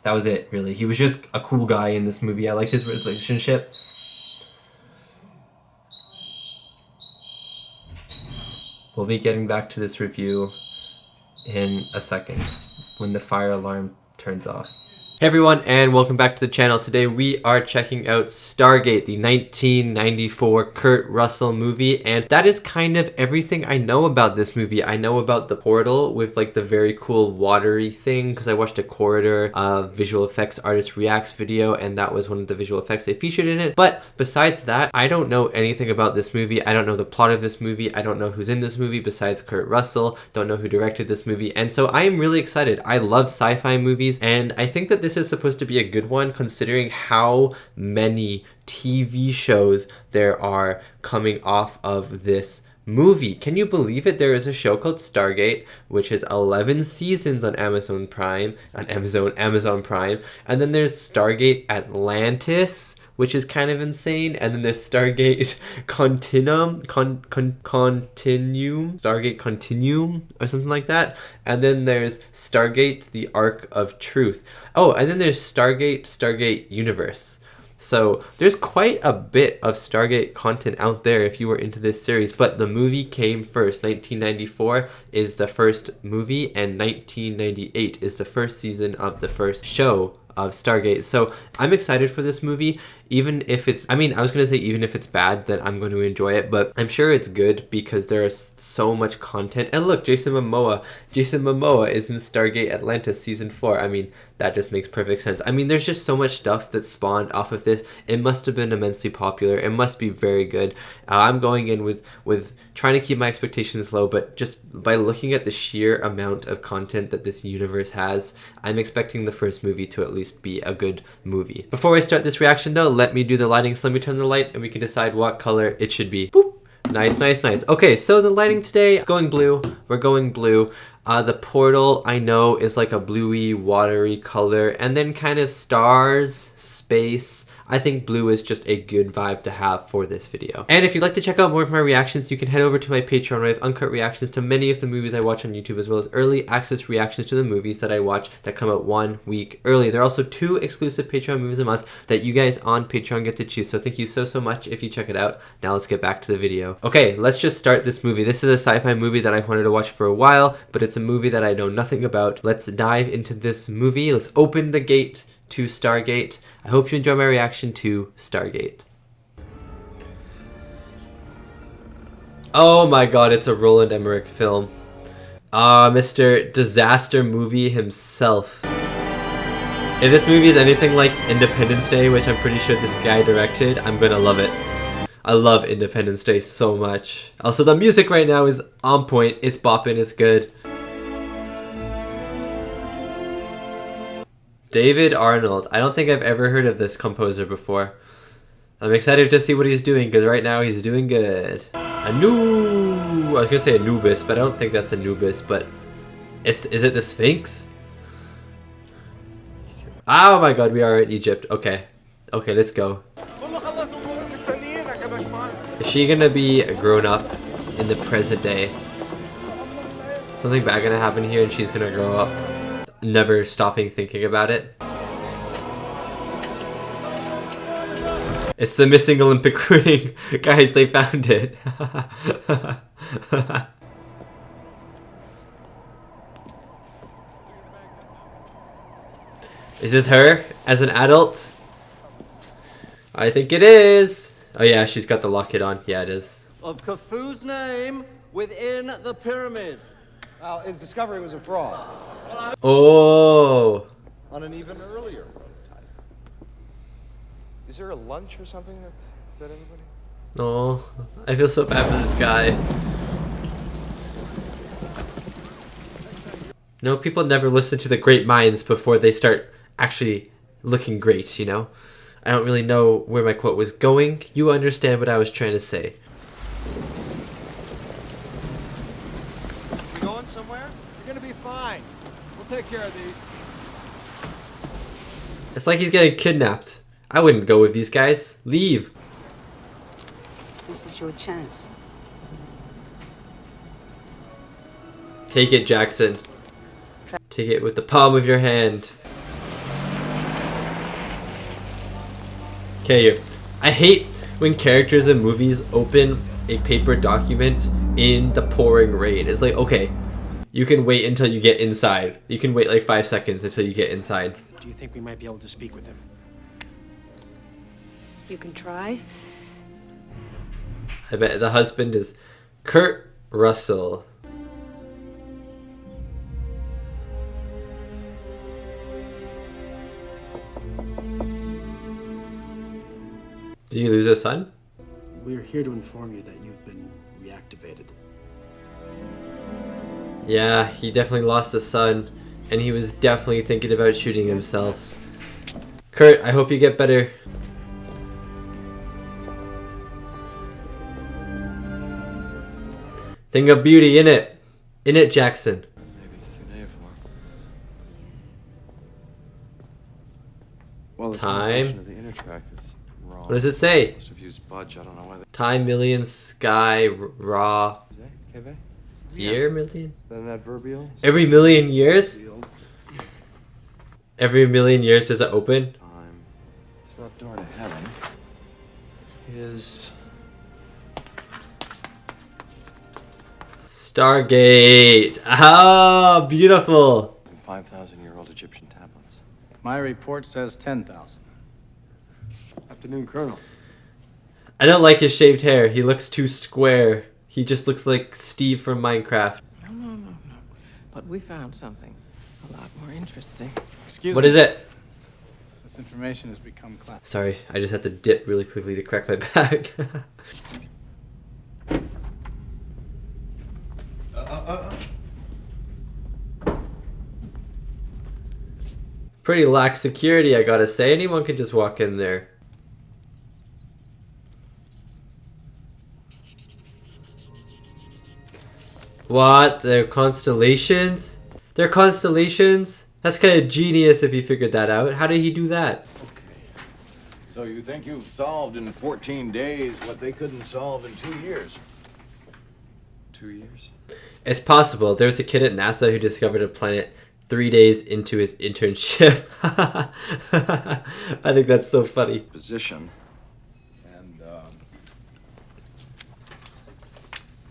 That was it, really. He was just a cool guy in this movie. I liked his relationship. We'll be getting back to this review in a second when the fire alarm turns off. Hey everyone, and welcome back to the channel. Today we are checking out Stargate, the 1994 Kurt Russell movie, and that is kind of everything I know about this movie. I know about the portal with like the very cool watery thing because I watched a Corridor visual effects artist reacts video, and that was one of the visual effects they featured in it. But besides that, I don't know anything about this movie. I don't know the plot of this movie. I don't know who's in this movie besides Kurt Russell. Don't know who directed this movie, and so I am really excited. I love sci-fi movies, and I think that this is supposed to be a good one considering how many TV shows there are coming off of this movie. Can you believe it? There is a show called Stargate, which has 11 seasons on Amazon Prime, Amazon Prime, and then there's Stargate Atlantis, which is kind of insane, and then there's Stargate Continuum, Stargate Continuum, or something like that, and then there's Stargate The Ark of Truth. Oh, and then there's Stargate Universe. So there's quite a bit of Stargate content out there if you were into this series, but the movie came first. 1994 is the first movie, and 1998 is the first season of the first show of Stargate. So I'm excited for this movie, even if it's, I was gonna say even if it's bad, then I'm going to enjoy it, but I'm sure it's good because there is so much content. And look, Jason Momoa is in Stargate Atlantis season 4. That just makes perfect sense. There's just so much stuff that spawned off of this. It must have been immensely popular. It must be very good. I'm going in with trying to keep my expectations low, but just by looking at the sheer amount of content that this universe has, I'm expecting the first movie to at least be a good movie. Before I start this reaction though, let me do the lighting. So let me turn the light and we can decide what color it should be. Boop. Nice, nice, nice. Okay, so the lighting today, going blue. We're going blue. The portal, I know, is like a bluey, watery color, and then kind of stars, space. I think blue is just a good vibe to have for this video. And if you'd like to check out more of my reactions, you can head over to my Patreon where I have uncut reactions to many of the movies I watch on YouTube, as well as early access reactions to the movies that I watch that come out 1 week early. There are also 2 exclusive Patreon movies a month that you guys on Patreon get to choose. So thank you so much if you check it out. Now let's get back to the video. Okay, let's just start this movie. This is a sci-fi movie that I've wanted to watch for a while, but it's a movie that I know nothing about. Let's dive into this movie. Let's open the gate to Stargate. I hope you enjoy my reaction to Stargate. Oh my god, it's a Roland Emmerich film. Mr. Disaster Movie himself. If this movie is anything like Independence Day, which I'm pretty sure this guy directed, I'm gonna love it. I love Independence Day so much. Also, the music right now is on point. It's bopping, it's good. David Arnold. I don't think I've ever heard of this composer before. I'm excited to see what he's doing because right now he's doing good. I was gonna say Anubis, but I don't think that's Anubis, but is it the Sphinx? Oh my god, we are in Egypt. Okay, let's go. Is she gonna be grown up in the present day? Something bad gonna happen here and she's gonna grow up, never stopping thinking about it. It's the missing Olympic ring. Guys, they found it. Is this her as an adult? I think it is. Oh yeah, she's got the locket on. Yeah, it is. Of Khufu's name within the pyramid. Well, his discovery was a fraud. Oh. On an even earlier prototype. Is there a lunch or something that anybody? Oh, I feel so bad for this guy. No, people never listen to the great minds before they start actually looking great, you know? I don't really know where my quote was going. You understand what I was trying to say. You going somewhere? You're gonna be fine. We'll take care of these. It's like he's getting kidnapped. I wouldn't go with these guys. Leave. This is your chance. Take it, Jackson. Take it with the palm of your hand. Okay, I hate when characters in movies open a paper document in the pouring rain. It's like, okay, you can wait until you get inside. You can wait like 5 seconds until you get inside. Do you think we might be able to speak with him? You can try. I bet the husband is Kurt Russell. Did you lose a son? We're here to inform you that you've been reactivated. Yeah, he definitely lost a son, and he was definitely thinking about shooting himself. Kurt, I hope you get better. Thing of beauty, innit? Innit, Jackson? Well, the Time. translation of the inner track is wrong. What does it say? Must have used budge. I don't know why they... Time, million, sky, raw, Okay, year, million? then adverbial. Every million years? Every million years does it open? Time. It's not door to heaven. Is... Stargate! Ah, beautiful! 5,000-year-old Egyptian tablets. My report says 10,000. Afternoon, Colonel. I don't like his shaved hair. He looks too square. He just looks like Steve from Minecraft. No. But we found something a lot more interesting. Excuse What me. is it? This information has become classified. Sorry, I just had to dip really quickly to crack my back. Pretty lax security, I gotta say. Anyone can just walk in there. What? They're constellations? They're constellations? That's kind of genius if he figured that out. How did he do that? So you think you've solved in 14 days what they couldn't solve in 2 years? 2 years? It's possible. There was a kid at NASA who discovered a planet 3 days into his internship. I think that's so funny. Position. And,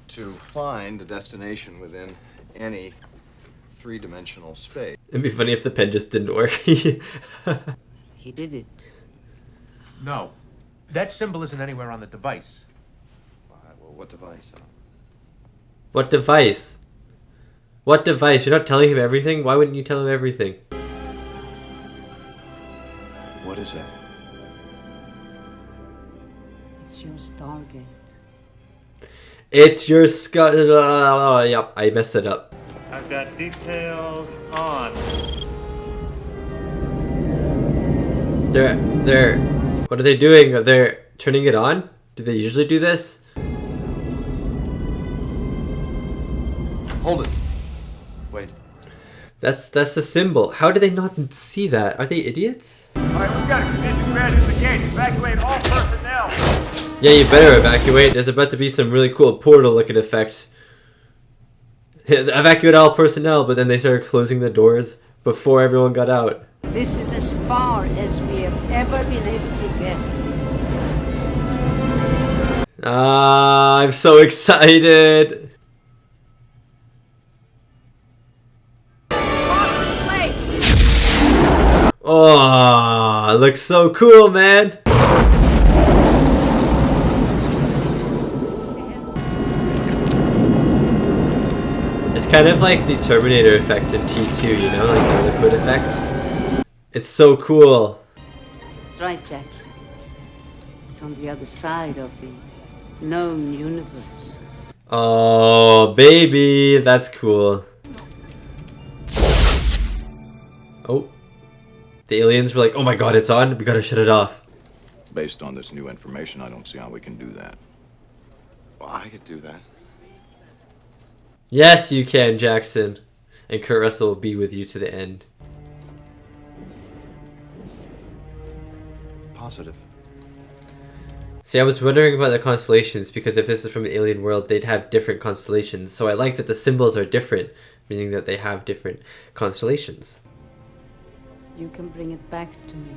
to find a destination within any three-dimensional space. It'd be funny if the pen just didn't work. He did it. No. That symbol isn't anywhere on the device. All right, well, what device? What device? What device? You're not telling him everything? Why wouldn't you tell him everything? What is that? It's your Stargate. It's your yep, I messed it up. I've got details on. They're what are they doing? Are they turning it on? Do they usually do this? Hold it. Wait. That's the symbol. How do they not see that? Are they idiots? Alright, we've got a condition granted the gate. Evacuate all personnel. Yeah, you better evacuate. There's about to be some really cool portal looking effect. Evacuate all personnel, but then they started closing the doors before everyone got out. This is as far as we have ever been able to get. Ah, I'm so excited. Oh, it looks so cool, man. It's kind of like the Terminator effect in T2, you know, like the liquid effect. It's so cool. That's right, Jackson. It's on the other side of the known universe. Oh, baby, that's cool. Oh. The aliens were like, oh my god, it's on. We gotta shut it off. Based on this new information, I don't see how we can do that. Well, I could do that. Yes, you can, Jackson. And Kurt Russell will be with you to the end. Positive. See, I was wondering about the constellations because if this is from the alien world, they'd have different constellations. So I like that the symbols are different, meaning that they have different constellations. You can bring it back to me.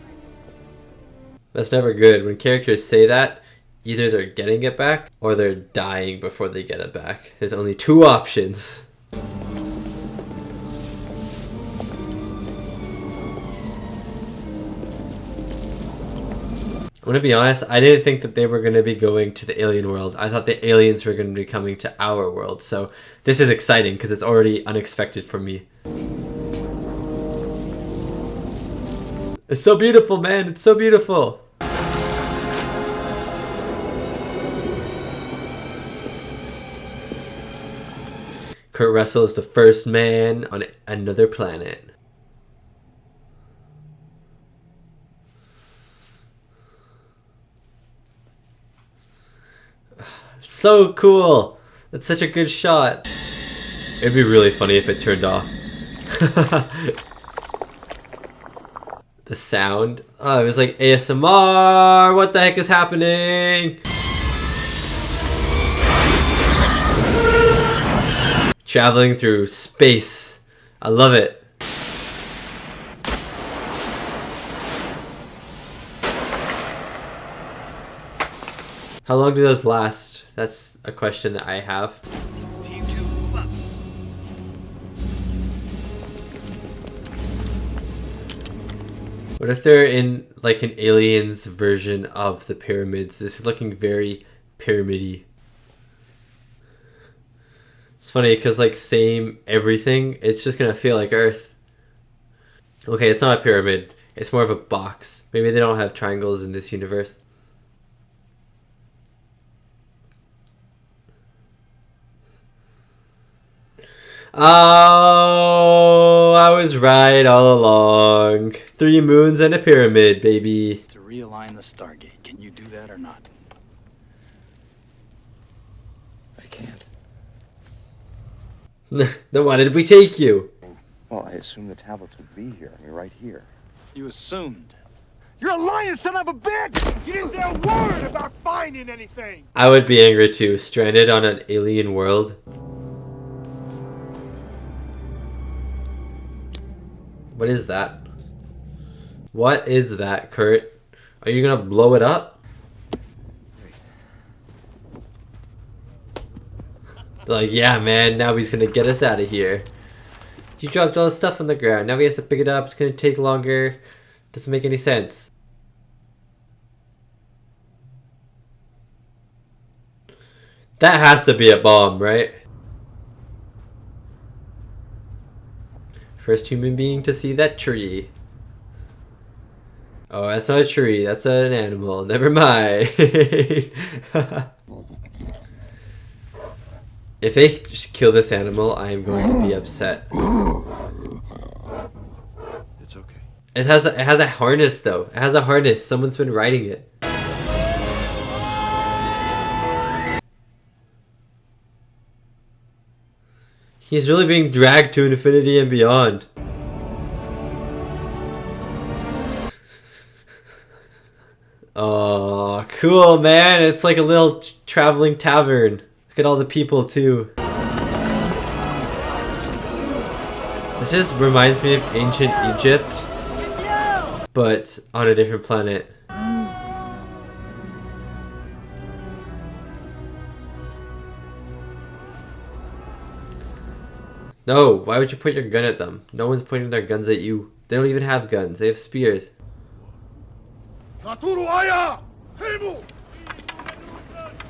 That's never good. When characters say that, either they're getting it back or they're dying before they get it back. There's only two options. I'm gonna be honest, I didn't think that they were gonna be going to the alien world. I thought the aliens were gonna be coming to our world. So this is exciting because it's already unexpected for me. It's so beautiful, man. It's so beautiful. Kurt Russell is the first man on another planet. So cool. That's such a good shot. It'd be really funny if it turned off. The sound. Oh, it was like ASMR. What the heck is happening? Traveling through space. I love it. How long do those last? That's a question that I have. What if they're in like an aliens version of the pyramids? This is looking very pyramid-y. It's funny because like same everything, it's just gonna feel like Earth. Okay, it's not a pyramid. It's more of a box. Maybe they don't have triangles in this universe. Oh, I was right all along. 3 moons and a pyramid, baby. To realign the Stargate, can you do that or not? I can't. Then why did we take you? Well, I assumed the tablets would be here. I mean, right here. You assumed. You're a lying son of a bitch! You didn't say a word about finding anything! I would be angry too. Stranded on an alien world. What is that? What is that, Kurt? Are you gonna blow it up? They're like, yeah, man, now he's gonna get us out of here. You dropped all the stuff on the ground. Now he has to pick it up. It's gonna take longer. Doesn't make any sense. That has to be a bomb, right? First human being to see that tree. Oh, that's not a tree. That's an animal. Never mind. If they kill this animal, I am going to be upset. It's okay. It has a harness though. It has a harness. Someone's been riding it. He's really being dragged to infinity and beyond. Oh, cool, man. It's like a little traveling tavern. Look at all the people, too. This just reminds me of ancient Egypt, but on a different planet. No, why would you point your gun at them? No one's pointing their guns at you. They don't even have guns. They have spears.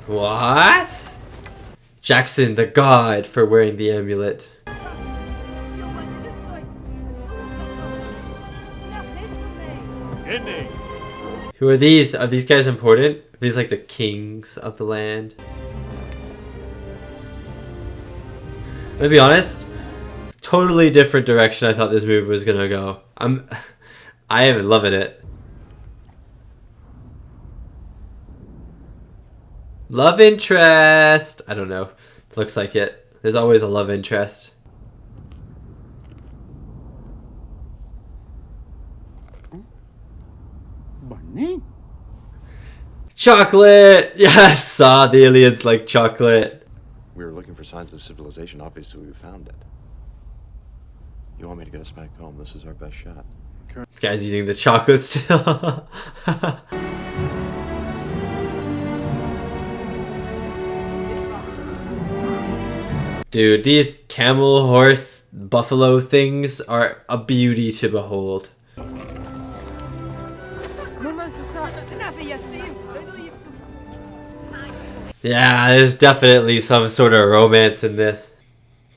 What? Jackson, the god, for wearing the amulet. Who are these? Are these guys important? Are these like the kings of the land? I'm gonna be honest. Totally different direction I thought this movie was gonna go. I am loving it. Love interest. I don't know. Looks like it. There's always a love interest. Bunny? Chocolate. Yes, the aliens like chocolate. We were looking for signs of civilization. Obviously, we found it. You want me to get us back home? This is our best shot. Guy's eating the chocolate still. Dude, these camel, horse, buffalo things are a beauty to behold. Yeah, there's definitely some sort of romance in this.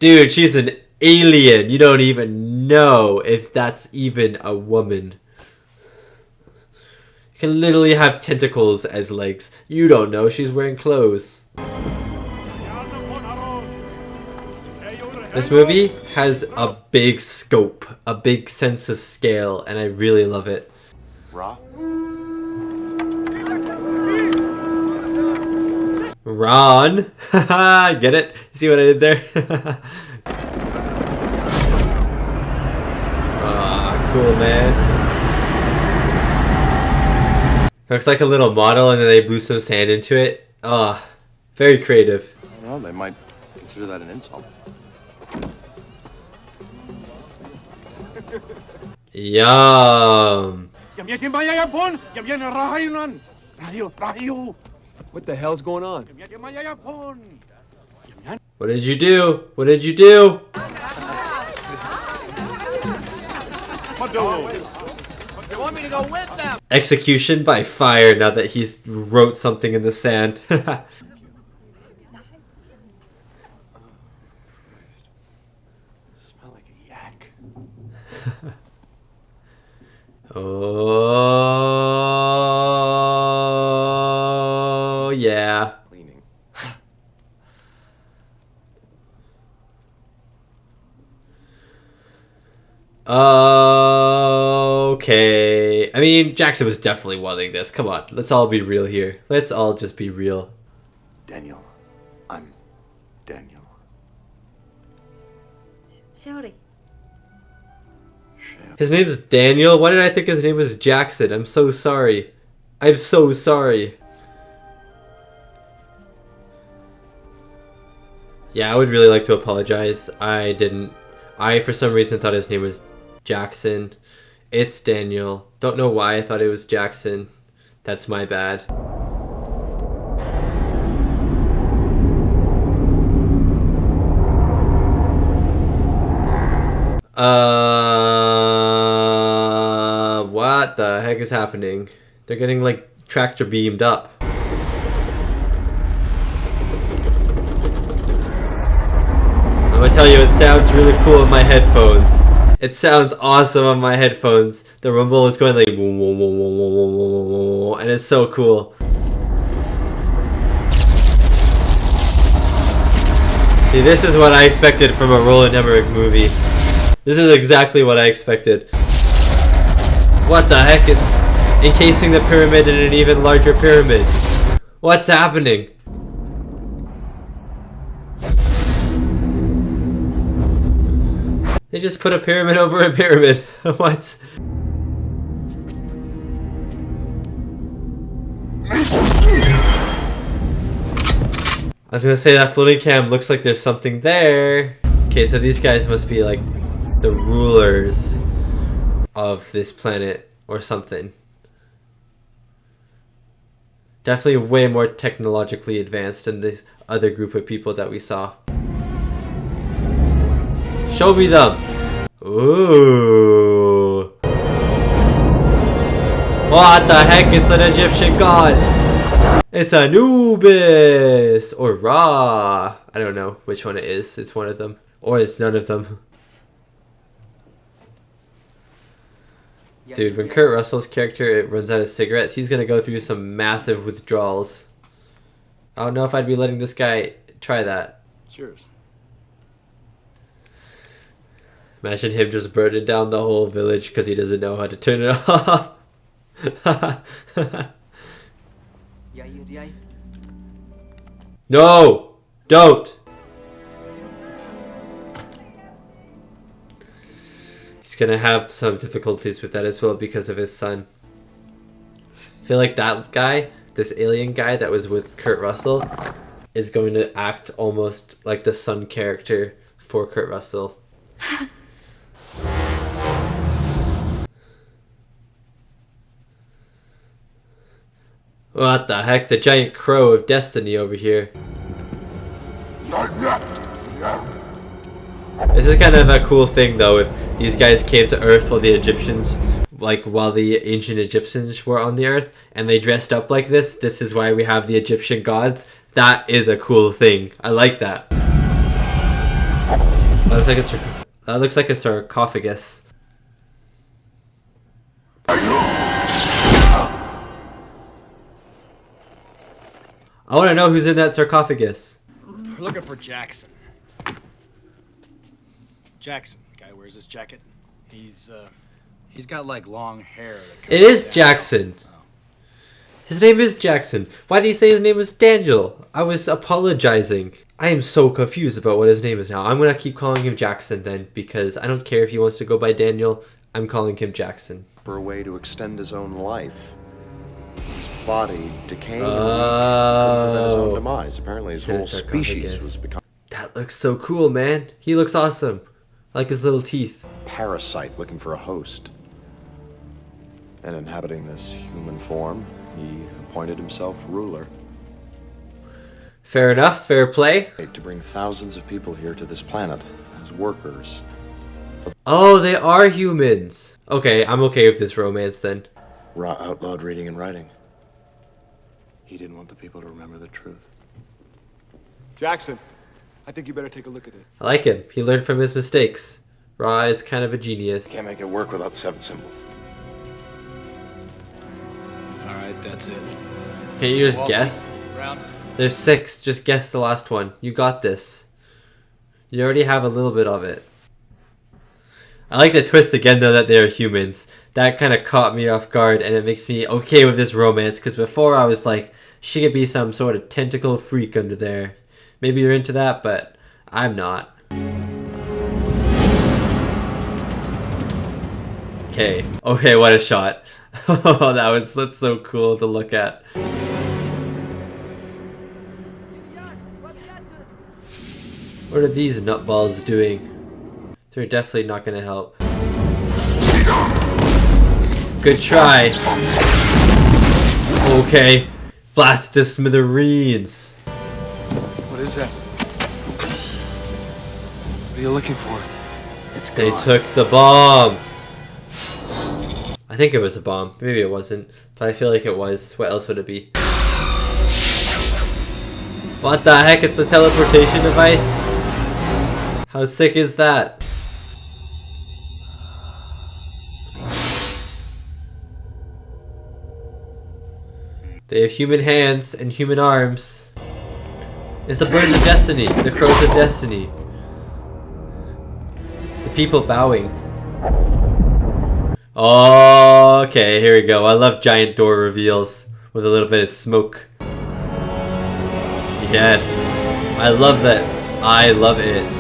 Dude, she's an alien. You don't even know if that's even a woman. You can literally have tentacles as legs. You don't know she's wearing clothes. This movie has a big scope, a big sense of scale, and I really love it. Raw? Ron! Haha, get it? See what I did there? Ah, cool, man. Looks like a little model and then they blew some sand into it. Ah, very creative. Well, they might consider that an insult. Yum. What the hell's going on? What did you do? What did you do? They want me to go with them. Execution by fire now that he's wrote something in the sand. Smell like a yak. Oh, yeah. Cleaning. Okay. I mean, Jackson was definitely wanting this. Come on, let's all be real here. Let's all just be real. Daniel. I'm Daniel. Shorty. His name's Daniel? Why did I think his name was Jackson? I'm so sorry. I'm so sorry. Yeah, I would really like to apologize. I didn't. I, for some reason, thought his name was Jackson. It's Daniel. Don't know why I thought it was Jackson. That's my bad. What the heck is happening? They're getting like tractor beamed up. I'm gonna tell you, it sounds really cool in my headphones. It sounds awesome on my headphones. The rumble is going like whoa, whoa, whoa, whoa, whoa, whoa, whoa, whoa, and it's so cool. See, this is what I expected from a Roland Emmerich movie. This is exactly what I expected. What the heck? It's encasing the pyramid in an even larger pyramid. What's happening? They just put a pyramid over a pyramid. What? I was gonna say that floating cam looks like there's something there. Okay, so these guys must be like the rulers of this planet or something. Definitely way more technologically advanced than this other group of people that we saw. Show me them! Ooh. What the heck? It's an Egyptian god! It's Anubis! Or Ra! I don't know which one it is. It's one of them. Or it's none of them. Dude, when Kurt Russell's character runs out of cigarettes, he's gonna go through some massive withdrawals. I don't know if I'd be letting this guy try that. Cheers. Imagine him just burning down the whole village because he doesn't know how to turn it off. No! Don't! He's gonna have some difficulties with that as well because of his son. I feel like that guy, this alien guy that was with Kurt Russell, is going to act almost like the son character for Kurt Russell. What the heck? The giant crow of destiny over here. This is kind of a cool thing though, if these guys came to Earth while the Egyptians, like while the ancient Egyptians were on the Earth, and they dressed up like this. This is why we have the Egyptian gods. That is a cool thing. I like that. That looks like a sarcophagus. I want to know who's in that sarcophagus. We're looking for Jackson. Jackson, guy who wears this jacket. He's got like long hair. It is Jackson. His name is Jackson. Why did he say his name was Daniel? I was apologizing. I am so confused about what his name is now. I'm going to keep calling him Jackson then, because I don't care if he wants to go by Daniel. I'm calling him Jackson. For a way to extend his own life. His body decaying couldn't prevent his own demise. Apparently his whole species was becoming... That looks so cool, man. He looks awesome. I like his little teeth. Parasite looking for a host. And inhabiting this human form, he appointed himself ruler. Fair enough, fair play. To bring thousands of people here to this planet as workers. Oh, they are humans. Okay, I'm okay with this romance then. Ra outlawed reading and writing. He didn't want the people to remember the truth. Jackson, I think you better take a look at it. I like him. He learned from his mistakes. Ra is kind of a genius. Can't make it work without the seventh symbol. Alright, that's it. Can't you just guess? Round. There's 6. Just guess the last one. You got this. You already have a little bit of it. I like the twist again though that they're humans. That kind of caught me off guard, and it makes me okay with this romance, because before I was like, she could be some sort of tentacle freak under there. Maybe you're into that, but I'm not. Okay. Okay, what a shot. Oh, that's so cool to look at. What are these nutballs doing? They're definitely not gonna help. Good try. Okay. Blast to smithereens. What is that? What are you looking for? It's gone. They took the bomb. I think it was a bomb. Maybe it wasn't, but I feel like it was. What else would it be? What the heck? It's a teleportation device? How sick is that? They have human hands and human arms. It's the birds of destiny, the crows of destiny. The people bowing. Oh, okay, here we go. I love giant door reveals with a little bit of smoke. Yes, I love that. I love it.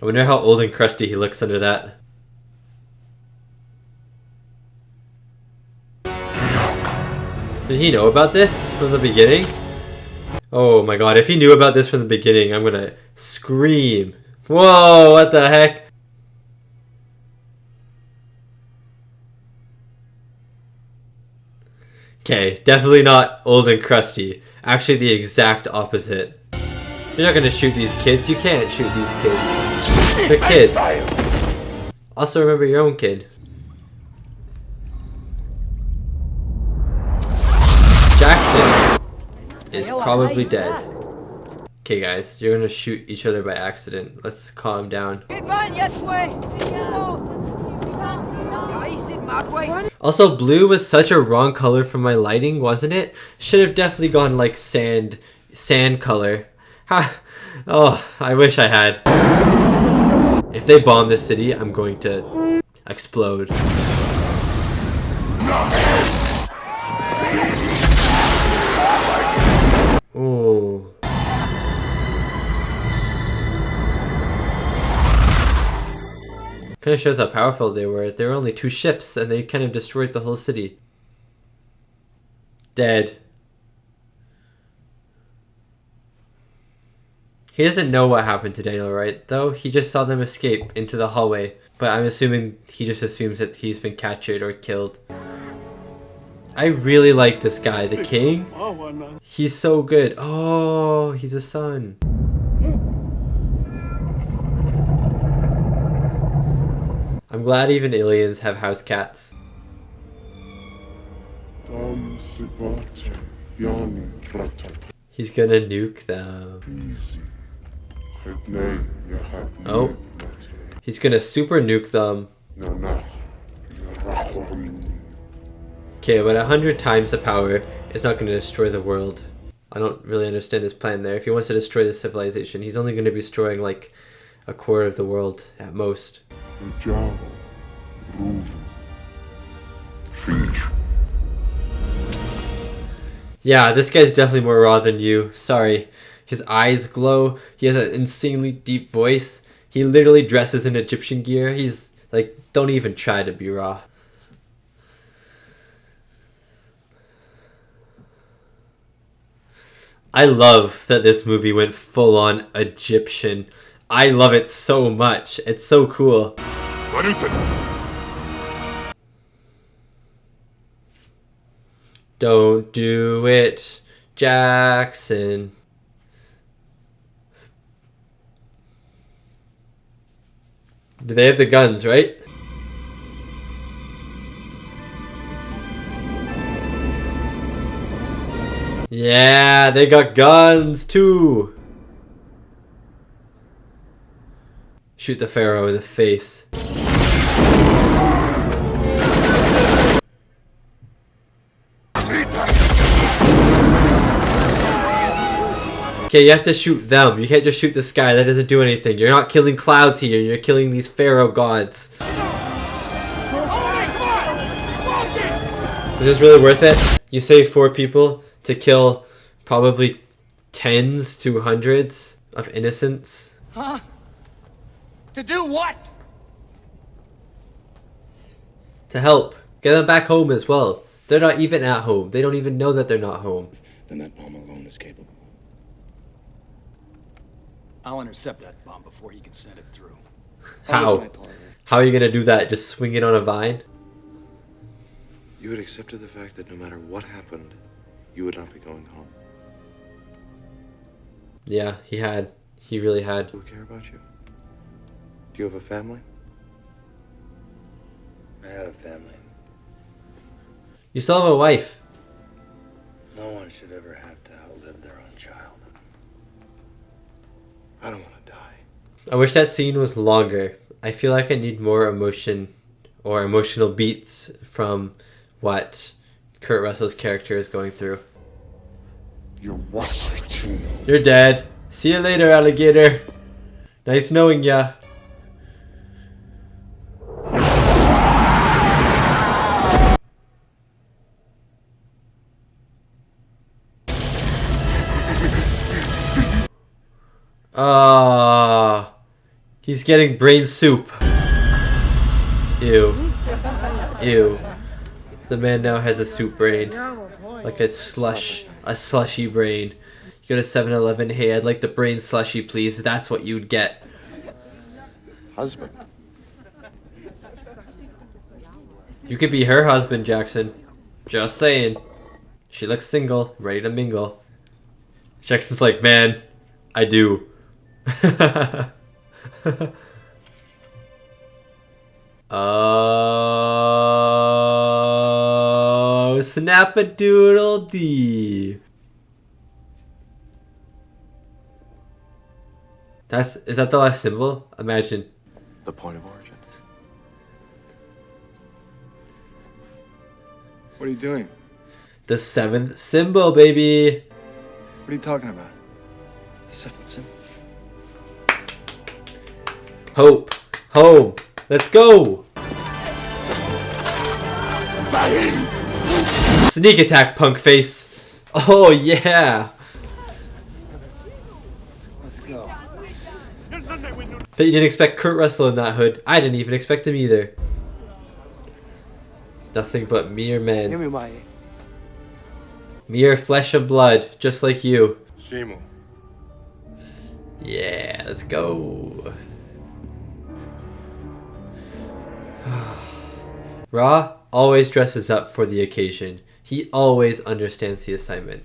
I wonder how old and crusty he looks under that. Did he know about this from the beginning? Oh my god, if he knew about this from the beginning, I'm gonna scream. Whoa, what the heck? Okay, definitely not old and crusty. Actually, the exact opposite. You're not gonna shoot these kids. You can't shoot these kids. They're kids. Also, remember your own kid. Jackson is probably dead. Okay, guys, you're gonna shoot each other by accident. Let's calm down. Also, blue was such a wrong color for my lighting, wasn't it? Should have definitely gone like sand color. Ha! Oh, I wish I had. If they bomb this city, I'm going to explode. Ooh. Kind of shows how powerful they were. There were only 2 ships and they kind of destroyed the whole city. Dead. He doesn't know what happened to Daniel, right? Though he just saw them escape into the hallway. But I'm assuming he just assumes that he's been captured or killed. I really like this guy, the king. He's so good. Oh, he's a son. glad even aliens have house cats. He's gonna nuke them. Oh. He's gonna super nuke them. Okay, but 100 times the power is not gonna destroy the world. I don't really understand his plan there. If he wants to destroy the civilization, he's only gonna be destroying like a quarter of the world at most. Yeah, this guy's definitely more raw than you. Sorry. His eyes glow. He has an insanely deep voice. He literally dresses in Egyptian gear. He's like, don't even try to be raw. I love that this movie went full on Egyptian. I love it so much. It's so cool. Don't do it, Jackson. Do they have the guns, right? Yeah, they got guns too. Shoot the pharaoh in the face. Okay, you have to shoot them. You can't just shoot the sky. That doesn't do anything. You're not killing clouds here. You're killing these pharaoh gods. Is this really worth it? You save 4 people to kill probably tens to hundreds of innocents. Huh? To do what? To help. Get them back home as well. They're not even at home. They don't even know that they're not home. Then that bomb alone is capable. I'll intercept that bomb before he can send it through. How? How are you gonna do that? Just swing it on a vine? You had accepted the fact that no matter what happened, you would not be going home. Yeah, he had. He really had. Do I care about you? Do you have a family? I have a family. You still have a wife. No one should ever have to outlive their own child. I don't want to die. I wish that scene was longer. I feel like I need more emotion or emotional beats from what Kurt Russell's character is going through. You're dead. See you later, alligator. Nice knowing ya. He's getting brain soup. Ew. Ew. The man now has a soup brain. Like a slushy brain. You go to 7-Eleven, hey, I'd like the brain slushy, please. That's what you'd get. Husband. You could be her husband, Jackson. Just saying. She looks single, ready to mingle. Jackson's like, man, I do. Oh, snap-a-doodle-dee. Is that the last symbol? Imagine. The point of origin. What are you doing? The 7th symbol, baby. What are you talking about? The 7th symbol. Hope. Home. Let's go. Sneak attack, punk face. Oh, yeah. Let's go. Bet you didn't expect Kurt Russell in that hood. I didn't even expect him either. Nothing but mere men. Give me my... Mere flesh and blood, just like you. Yeah, let's go. Ra always dresses up for the occasion. He always understands the assignment.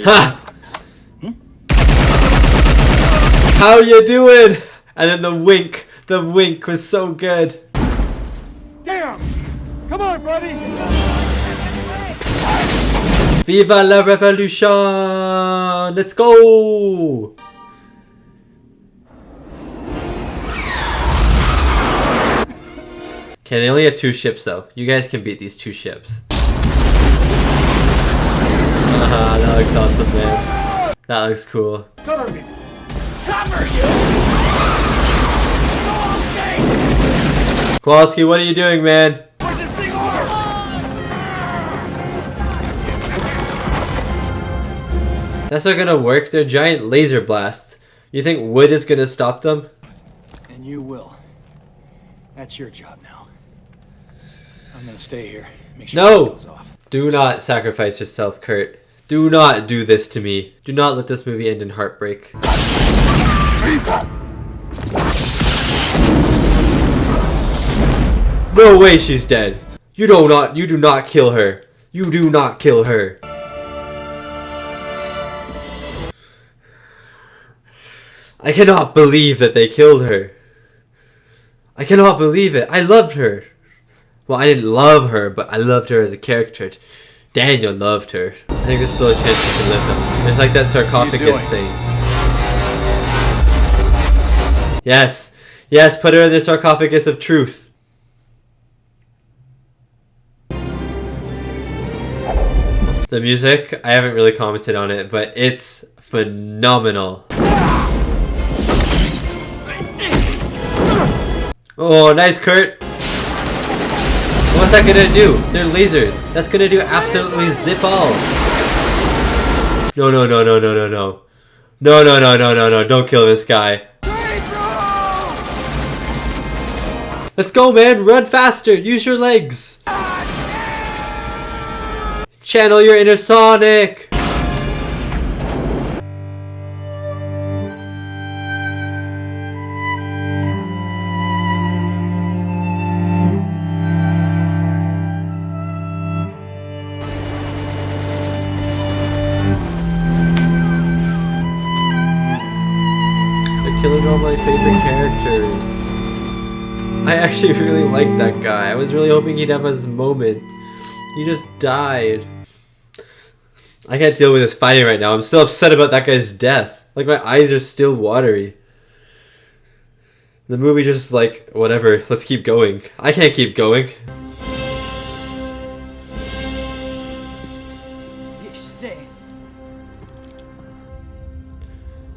Ha! How you doing? And then the wink, The wink was so good. Damn! Come on, buddy! Viva la revolution! Let's go! Okay, they only have 2 ships though. You guys can beat these 2 ships. That looks awesome, man. That looks cool. Cover me! Cover you! Kowalski, what are you doing, man? Push this thing over! That's not gonna work. They're giant laser blasts. You think wood is gonna stop them? And you will. That's your job now. I'm gonna stay here. Make sure this goes off. Do not sacrifice yourself, Kurt. Do not do this to me. Do not let this movie end in heartbreak. No way she's dead. You do not kill her. You do not kill her. I cannot believe that they killed her. I cannot believe it. I loved her. Well, I didn't love her, but I loved her as a character. Daniel loved her. I think there's still a chance she can live them. There's like that sarcophagus thing. Yes. Yes, put her in the sarcophagus of truth. The music, I haven't really commented on it, but it's phenomenal. Oh, nice, Kurt. What's that gonna do? They're lasers. That's gonna do absolutely zip all. No, no, no, no, no, no, no. No, no, no, no, no, no. Don't kill this guy. Let's go, man. Run faster. Use your legs. Channel your inner Sonic. Killing all my favorite characters. I actually really liked that guy. I was really hoping he'd have his moment. He just died. I can't deal with this fighting right now. I'm still upset about that guy's death. Like, my eyes are still watery. The movie just like, whatever, let's keep going. I can't keep going.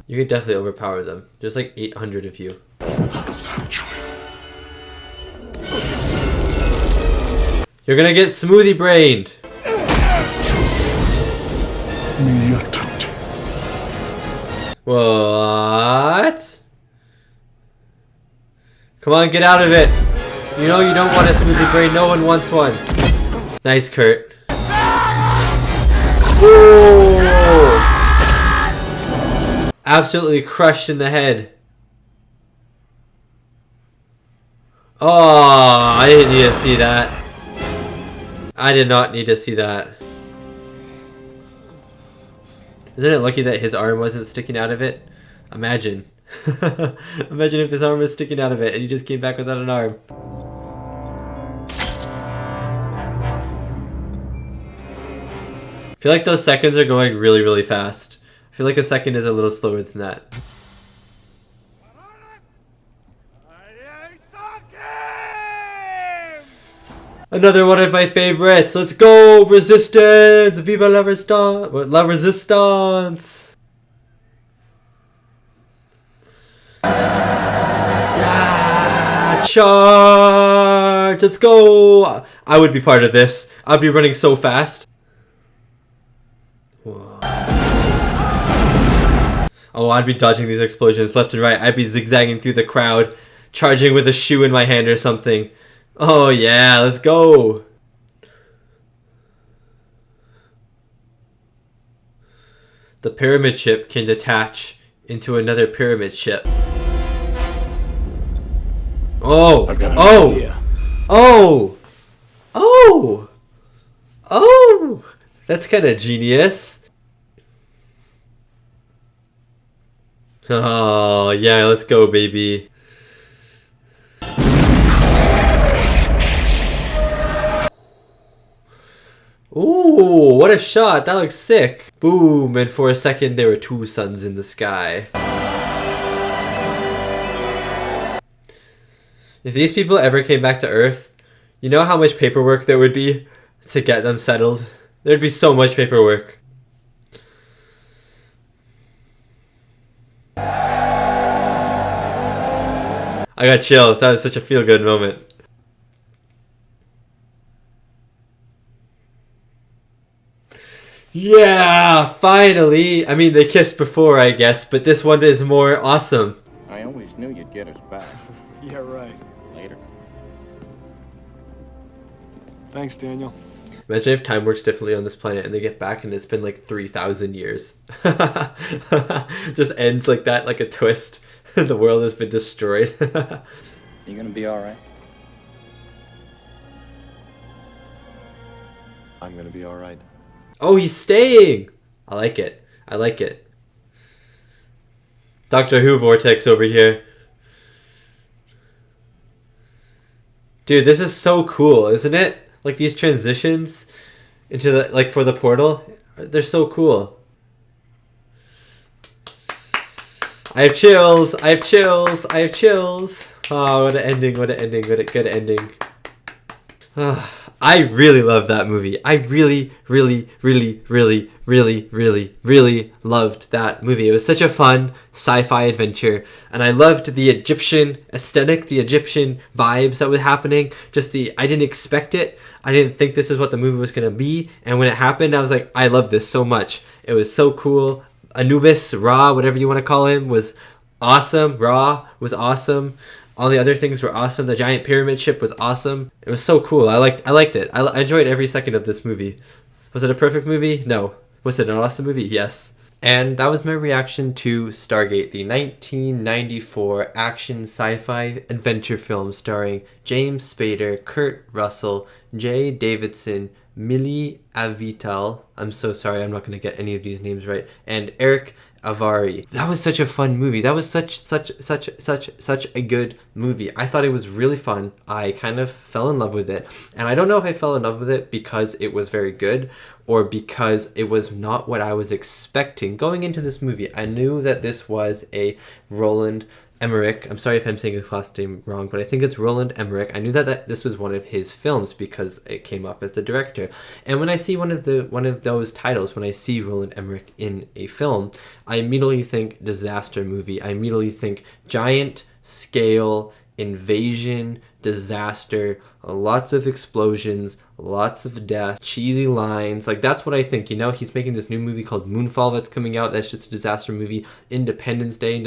You could definitely overpower them. There's like 800 of you. You're gonna get smoothie brained. What? Come on, get out of it. You know you don't want a smoothie brain. No one wants one. Nice, Kurt. Whoa! Absolutely crushed in the head. Oh, I didn't need to see that. I did not need to see that. Isn't it lucky that his arm wasn't sticking out of it? Imagine. Imagine if his arm was sticking out of it and he just came back without an arm. I feel like those seconds are going really, really fast. I feel like a second is a little slower than that. Another one of my favorites. Let's go! Resistance! Viva la resistance! La resistance! Yeah! Charge! Let's go! I would be part of this. I'd be running so fast. Whoa. Oh, I'd be dodging these explosions left and right. I'd be zigzagging through the crowd, charging with a shoe in my hand or something. Oh yeah, let's go. The pyramid ship can detach into another pyramid ship. Oh! Oh! Oh! Oh! Oh! That's kind of genius. Oh, yeah, let's go, baby. Ooh, what a shot. That looks sick. Boom, and for a second there were two suns in the sky. If these people ever came back to Earth, you know how much paperwork there would be to get them settled? There'd be so much paperwork. I got chills. That was such a feel-good moment. Yeah, finally. I mean, they kissed before, I guess, but this one is more awesome. I always knew you'd get us back. Yeah, right. Later. Thanks, Daniel. Imagine if time works differently on this planet and they get back and it's been like 3,000 years. Just ends like that, like a twist. The world has been destroyed. You gonna be alright? I'm gonna be alright. Oh, he's staying! I like it. I like it. Doctor Who vortex over here. Dude, this is so cool, isn't it? Like these transitions into the, like for the portal, they're so cool. I have chills. I have chills. I have chills. Oh, what an ending. What an ending. What a good ending. I really love that movie. I really, really, really, really, really, really, really loved that movie. It was such a fun sci-fi adventure. And I loved the Egyptian aesthetic, the Egyptian vibes that were happening. I didn't expect it. I didn't think this is what the movie was going to be. And when it happened, I was like, I love this so much. It was so cool. Anubis, Ra, whatever you want to call him, was awesome. Ra was awesome. All the other things were awesome. The giant pyramid ship was awesome. It was so cool. I liked it. I enjoyed every second of this movie. Was it a perfect movie? No. Was it an awesome movie? Yes. And that was my reaction to Stargate, the 1994 action sci-fi adventure film starring James Spader, Kurt Russell, Jaye Davidson, Mili Avital. I'm so sorry, I'm not going to get any of these names right. And Eric Avari. That was such a fun movie. That was such a good movie. I thought it was really fun. I kind of fell in love with it. And I don't know if I fell in love with it because it was very good or because it was not what I was expecting. Going into this movie, I knew that this was a Roland Emmerich. I'm sorry if I'm saying his last name wrong, but I think it's Roland Emmerich. I knew that this was one of his films because it came up as the director. And when I see one of those titles, when I see Roland Emmerich in a film, I immediately think disaster movie. I immediately think giant scale invasion, disaster, lots of explosions, lots of death, cheesy lines. Like, that's what I think, you know? He's making this new movie called Moonfall that's coming out. That's just a disaster movie. Independence Day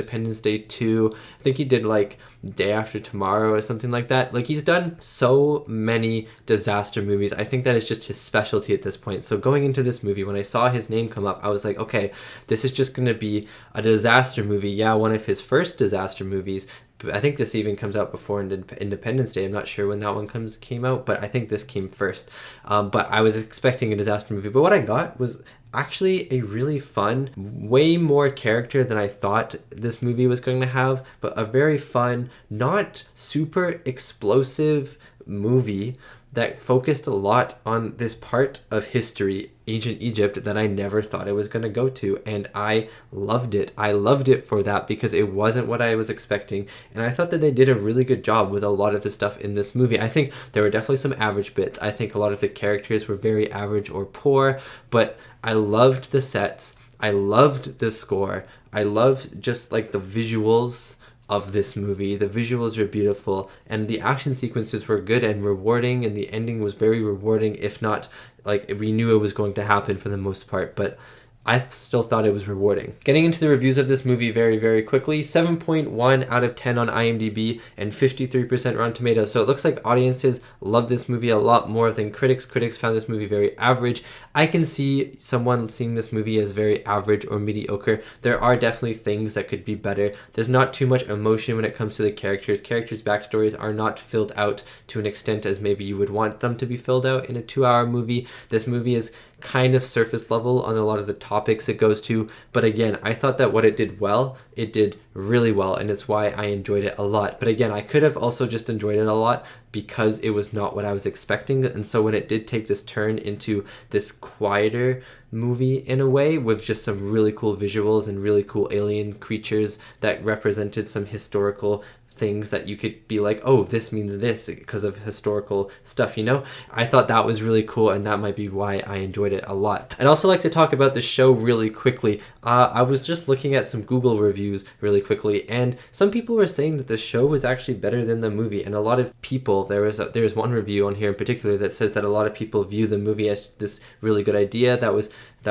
2. I think he did, like, Day After Tomorrow or something like that. Like, he's done so many disaster movies. I think that is just his specialty at this point. So going into this movie, when I saw his name come up, I was like, okay, this is just going to be a disaster movie. Yeah, one of his first disaster movies. I think this even comes out before Independence Day. I'm not sure when that one came out, but I think this came first. But I was expecting a disaster movie. But what I got was actually a really fun, way more character than I thought this movie was going to have, but a very fun, not super explosive movie that focused a lot on this part of history, ancient Egypt, that I never thought I was going to go to. And I loved it. I loved it for that because it wasn't what I was expecting. And I thought that they did a really good job with a lot of the stuff in this movie. I think there were definitely some average bits. I think a lot of the characters were very average or poor, but I loved the sets. I loved the score. I loved just like the visuals of this movie. The visuals were beautiful and the action sequences were good and rewarding, and the ending was very rewarding, if not like we knew it was going to happen for the most part, but I still thought it was rewarding. Getting into the reviews of this movie very, very quickly. 7.1 out of 10 on IMDb and 53% Rotten Tomatoes. So it looks like audiences love this movie a lot more than critics. Critics found this movie very average. I can see someone seeing this movie as very average or mediocre. There are definitely things that could be better. There's not too much emotion when it comes to the characters. Characters' backstories are not filled out to an extent as maybe you would want them to be filled out in a 2-hour movie. This movie is kind of surface level on a lot of the topics it goes to, but again, I thought that what it did well, it did really well, and it's why I enjoyed it a lot. But again, I could have also just enjoyed it a lot because it was not what I was expecting, and so when it did take this turn into this quieter movie in a way with just some really cool visuals and really cool alien creatures that represented some historical things that you could be like, oh, this means this because of historical stuff, you know? I thought that was really cool, and that might be why I enjoyed it a lot. I'd also like to talk about the show really quickly. I was just looking at some Google reviews really quickly, and some people were saying that the show was actually better than the movie, and a lot of people, there was one review on here in particular that says that a lot of people view the movie as this really good idea that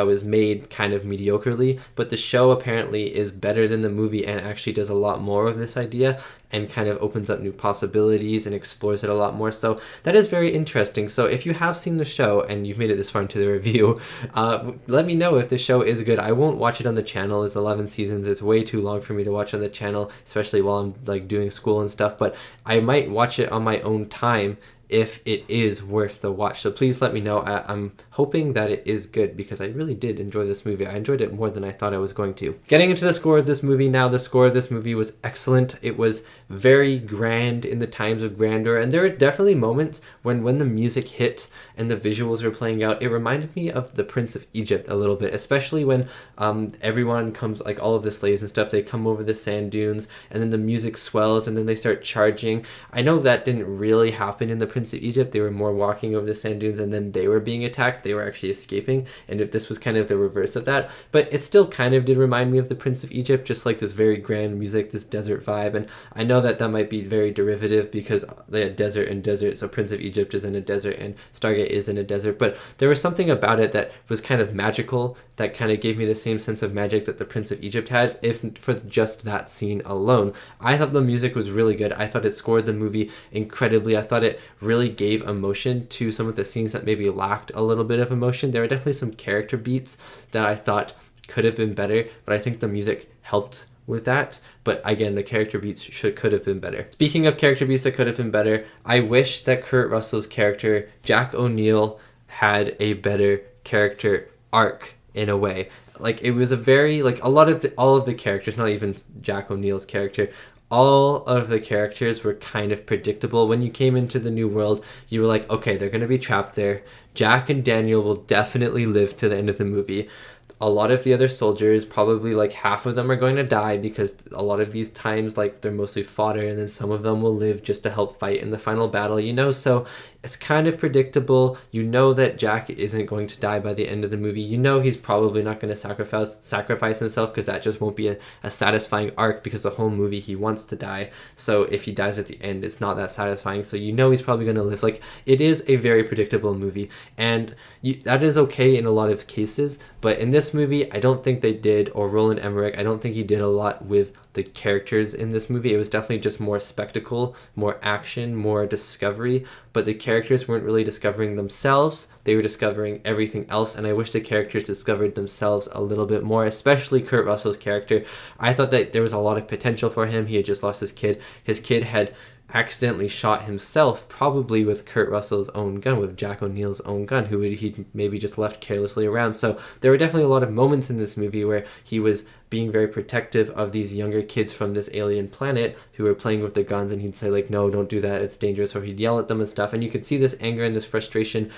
was made kind of mediocrely, but the show apparently is better than the movie and actually does a lot more of this idea and kind of opens up new possibilities and explores it a lot more. So that is very interesting. So if you have seen the show and you've made it this far into the review, let me know if the show is good. I won't watch it on the channel. It's 11 seasons. It's way too long for me to watch on the channel, especially while I'm like doing school and stuff, but I might watch it on my own time if it is worth the watch. So please let me know. I'm hoping that it is good because I really did enjoy this movie. I enjoyed it more than I thought I was going to. Getting into the score of this movie now, the score of this movie was excellent. It was very grand in the times of grandeur, and there were definitely moments when the music hit and the visuals were playing out, it reminded me of The Prince of Egypt a little bit, especially when everyone comes, like all of the slaves and stuff, they come over the sand dunes and then the music swells and then they start charging. I know that didn't really happen in The Prince of Egypt. They were more walking over the sand dunes and then they were being attacked. They were actually escaping, and this was kind of the reverse of that, but it still kind of did remind me of The Prince of Egypt, just like this very grand music, this desert vibe. And I know that might be very derivative because they had desert and desert, so Prince of Egypt is in a desert and Stargate is in a desert, but there was something about it that was kind of magical that kind of gave me the same sense of magic that the Prince of Egypt had, if for just that scene alone. I thought the music was really good. I thought it scored the movie incredibly. I thought it really gave emotion to some of the scenes that maybe lacked a little bit of emotion. There were definitely some character beats that I thought could have been better, but I think the music helped with that. But again, the character beats could have been better. Speaking of character beats that could have been better, I wish that Kurt Russell's character, Jack O'Neill, had a better character arc in a way. Like, it was a very, like, all of the characters, not even Jack O'Neill's character, all of the characters were kind of predictable. When you came into the new world, you were like, okay, they're going to be trapped there. Jack and Daniel will definitely live to the end of the movie. A lot of the other soldiers, probably like half of them are going to die because a lot of these times, like, they're mostly fodder, and then some of them will live just to help fight in the final battle, you know? So it's kind of predictable. You know that Jack isn't going to die by the end of the movie. You know he's probably not going to sacrifice himself because that just won't be a satisfying arc, because the whole movie he wants to die. So if he dies at the end, it's not that satisfying. So you know he's probably going to live. Like, it is a very predictable movie, and that is okay in a lot of cases. But in this movie, I don't think they did, or Roland Emmerich, I don't think he did a lot with the characters in this movie. It was definitely just more spectacle, more action, more discovery, but the characters weren't really discovering themselves. They were discovering everything else, and I wish the characters discovered themselves a little bit more, especially Kurt Russell's character. I thought that there was a lot of potential for him. He had just lost his kid. His kid had accidentally shot himself, probably with Kurt Russell's own gun, with Jack O'Neill's own gun, who he'd maybe just left carelessly around. So there were definitely a lot of moments in this movie where he was being very protective of these younger kids from this alien planet who were playing with their guns, and he'd say, like, no, don't do that, it's dangerous, or he'd yell at them and stuff. And you could see this anger and this frustration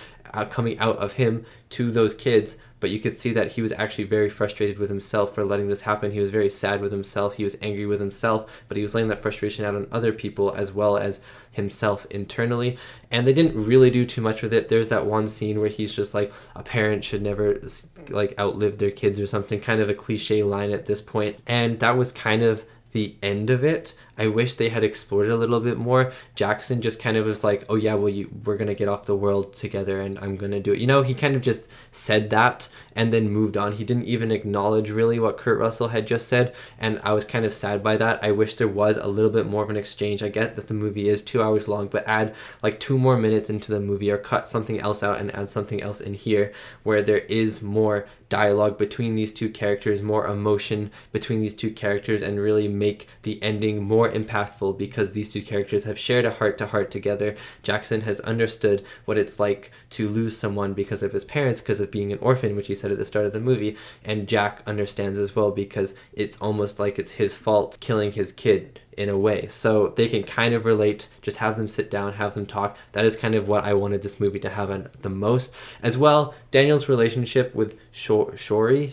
coming out of him to those kids, but you could see that he was actually very frustrated with himself for letting this happen. He was very sad with himself. He was angry with himself, but he was letting that frustration out on other people as well as himself internally. And they didn't really do too much with it. There's that one scene where he's just like, a parent should never, like, outlive their kids or something, kind of a cliche line at this point. And that was kind of the end of it. I wish they had explored it a little bit more. Jackson just kind of was like, oh yeah, well, we're going to get off the world together and I'm going to do it. You know, he kind of just said that and then moved on. He didn't even acknowledge really what Kurt Russell had just said, and I was kind of sad by that. I wish there was a little bit more of an exchange. I get that the movie is 2 hours long, but add like 2 more minutes into the movie, or cut something else out and add something else in here where there is more dialogue between these two characters, more emotion between these two characters, and really make the ending more more impactful because these two characters have shared a heart-to-heart together. Jackson has understood what it's like to lose someone because of his parents, because of being an orphan, which he said at the start of the movie, and Jack understands as well because it's almost like it's his fault killing his kid in a way. So they can kind of relate, just have them sit down, have them talk. That is kind of what I wanted this movie to have the most. As well, Daniel's relationship with Shari,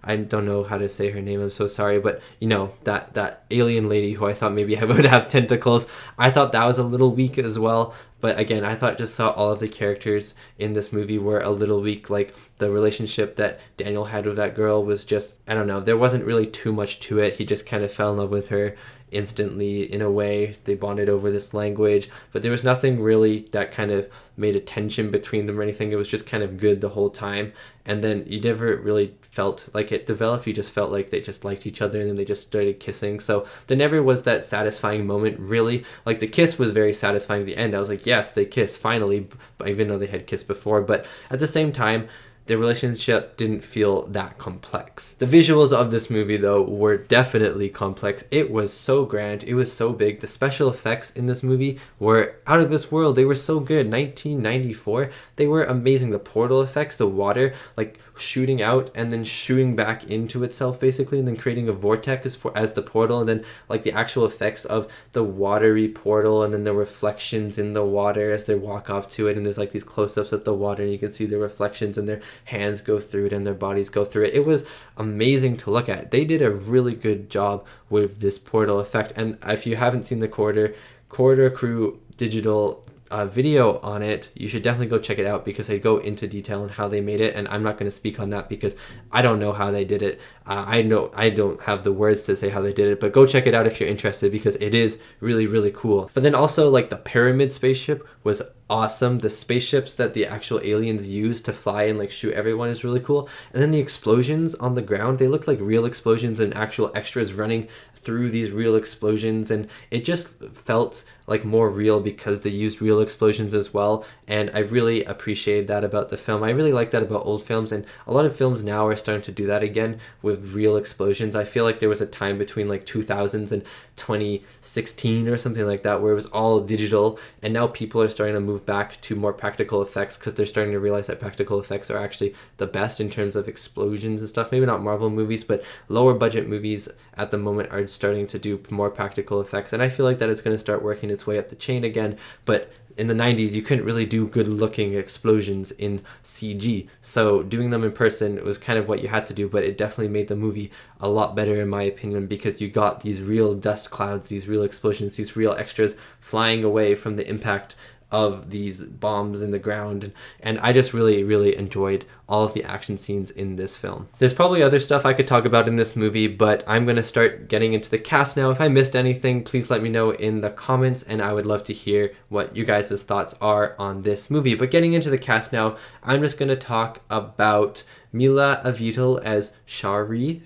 I don't know how to say her name, I'm so sorry, but you know, that alien lady who I thought maybe would have tentacles, I thought that was a little weak as well. But again, I thought all of the characters in this movie were a little weak. Like the relationship that Daniel had with that girl was just, I don't know, there wasn't really too much to it. He just kind of fell in love with her instantly in a way. They bonded over this language, but there was nothing really that kind of made a tension between them or anything. It was just kind of good the whole time. And then you never really felt like it developed. You just felt like they just liked each other and then they just started kissing. So there never was that satisfying moment really. Like the kiss was very satisfying at the end. I was like, yes, they kissed finally, even though they had kissed before. But at the same time, the relationship didn't feel that complex. The visuals of this movie, though, were definitely complex. It was so grand. It was so big. The special effects in this movie were out of this world. They were so good. 1994, they were amazing. The portal effects, the water, like shooting out and then shooting back into itself, basically, and then creating a vortex as the portal, and then like the actual effects of the watery portal, and then the reflections in the water as they walk up to it, and there's like these close-ups of the water, and you can see the reflections and their hands go through it and their bodies go through it. It was amazing to look at. They did a really good job with this portal effect, and if you haven't seen the Corridor Crew digital video on it, you should definitely go check it out because they go into detail on how they made it, and I'm not going to speak on that because I don't know how they did it. I know I don't have the words to say how they did it, but go check it out if you're interested because it is really, really cool. But then also like the pyramid spaceship was awesome. The spaceships that the actual aliens use to fly and like shoot everyone is really cool. And then the explosions on the ground, they look like real explosions and actual extras running through these real explosions, and it just felt like more real because they used real explosions as well, and I really appreciated that about the film. I really like that about old films, and a lot of films now are starting to do that again with real explosions. I feel like there was a time between like 2000s and 2016 or something like that where it was all digital, and now people are starting to move back to more practical effects because they're starting to realize that practical effects are actually the best in terms of explosions and stuff. Maybe not Marvel movies, but lower budget movies at the moment are starting to do more practical effects, and I feel like that is going to start working its way up the chain again. But in the 90s you couldn't really do good looking explosions in CG, so doing them in person was kind of what you had to do, but it definitely made the movie a lot better in my opinion because you got these real dust clouds, these real explosions, these real extras flying away from the impact of these bombs in the ground, and I just really, really enjoyed all of the action scenes in this film. There's probably other stuff I could talk about in this movie, but I'm going to start getting into the cast now. If I missed anything, please let me know in the comments, and I would love to hear what you guys' thoughts are on this movie. But getting into the cast now, I'm just going to talk about Mila Avital as Shari,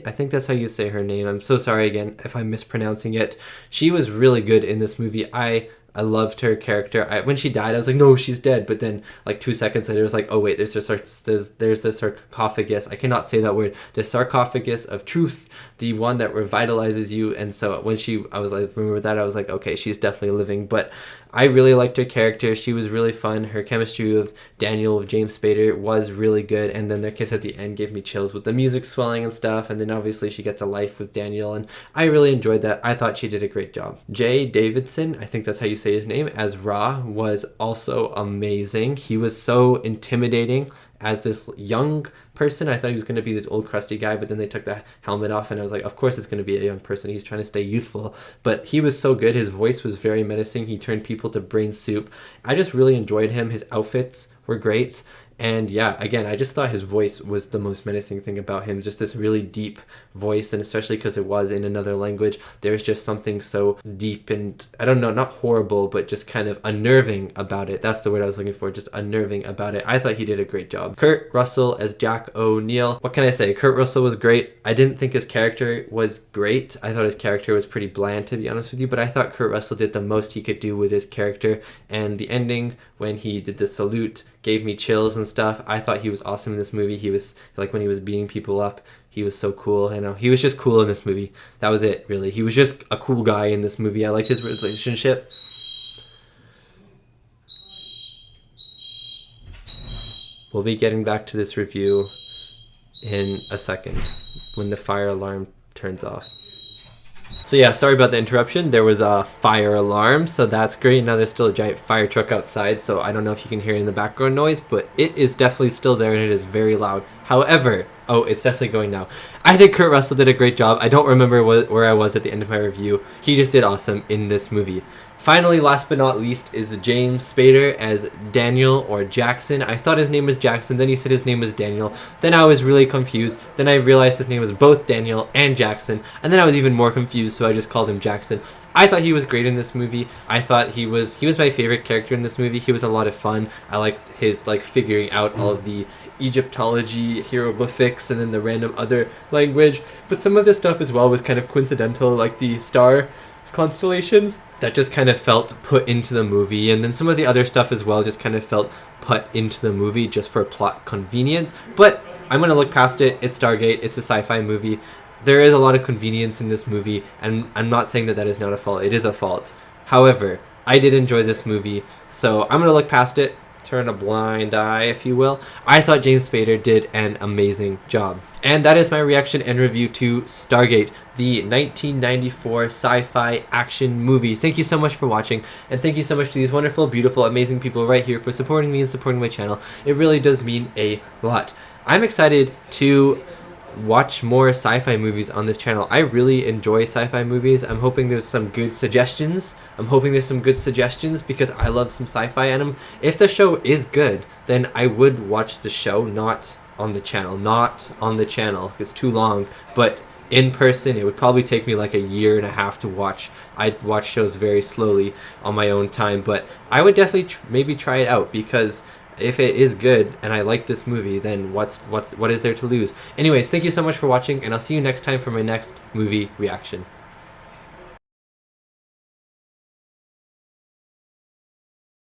I think that's how you say her name. I'm so sorry again if I'm mispronouncing it. She was really good in this movie. I loved her character. When she died, I was like, no, she's dead. But then, like 2 seconds later, I was like, oh wait, there's the sarcophagus. I cannot say that word. The sarcophagus of truth, the one that revitalizes you. And so when I was like, remember that, I was like, okay, she's definitely living. But I really liked her character. She was really fun. Her chemistry with Daniel, with James Spader, was really good. And then their kiss at the end gave me chills with the music swelling and stuff. And then obviously she gets a life with Daniel, and I really enjoyed that. I thought she did a great job. Jaye Davidson, I think that's how you say his name, as Ra, was also amazing. He was so intimidating as this young person. I thought he was going to be this old crusty guy, but then they took the helmet off and I was like, of course it's going to be a young person. He's trying to stay youthful, but he was so good. His voice was very menacing. He turned people to brain soup. I just really enjoyed him. His outfits were great. And yeah, again, I just thought his voice was the most menacing thing about him. Just this really deep voice, and especially because it was in another language, there's just something so deep and, I don't know, not horrible, but just kind of unnerving about it. That's the word I was looking for, just unnerving about it. I thought he did a great job. Kurt Russell as Jack O'Neill. What can I say? Kurt Russell was great. I didn't think his character was great. I thought his character was pretty bland, to be honest with you, but I thought Kurt Russell did the most he could do with his character, and the ending when he did the salute gave me chills and stuff. I thought he was awesome in this movie. He was like, when he was beating people up, he was so cool. You know, he was just cool in this movie. That was it, really. He was just a cool guy in this movie. I liked his relationship. We'll be getting back to this review in a second when the fire alarm turns off. So yeah, sorry about the interruption. There was a fire alarm, so that's great. Now there's still a giant fire truck outside, so I don't know if you can hear it in the background noise, but it is definitely still there and it is very loud. However, oh, it's definitely going now. I think Kurt Russell did a great job. I don't remember where I was at the end of my review. He just did awesome in this movie. Finally, last but not least, is James Spader as Daniel or Jackson. I thought his name was Jackson, then he said his name was Daniel. Then I was really confused. Then I realized his name was both Daniel and Jackson. And then I was even more confused, so I just called him Jackson. I thought he was great in this movie. I thought he was my favorite character in this movie. He was a lot of fun. I liked his figuring out all of the Egyptology hieroglyphics and then the random other language. But some of this stuff as well was kind of coincidental, like the star constellations that just kind of felt put into the movie, and then some of the other stuff as well just kind of felt put into the movie just for plot convenience. But I'm going to look past it. It's Stargate. It's a sci-fi movie. There is a lot of convenience in this movie, and I'm not saying that that is not a fault. It is a fault. However, I did enjoy this movie, so I'm going to look past it, turn a blind eye, if you will. I thought James Spader did an amazing job. And that is my reaction and review to Stargate, the 1994 sci-fi action movie. Thank you so much for watching, and thank you so much to these wonderful, beautiful, amazing people right here for supporting me and supporting my channel. It really does mean a lot. I'm excited to watch more sci-fi movies on this channel. I really enjoy sci-fi movies. I'm hoping there's some good suggestions. Because I love some sci-fi, and if the show is good, then I would watch the show, not on the channel. It's too long, but in person it would probably take me like a year and a half to watch. I'd watch shows very slowly on my own time, but I would definitely maybe try it out, because if it is good and I like this movie, then what is there to lose? Anyways, thank you so much for watching, and I'll see you next time for my next movie reaction.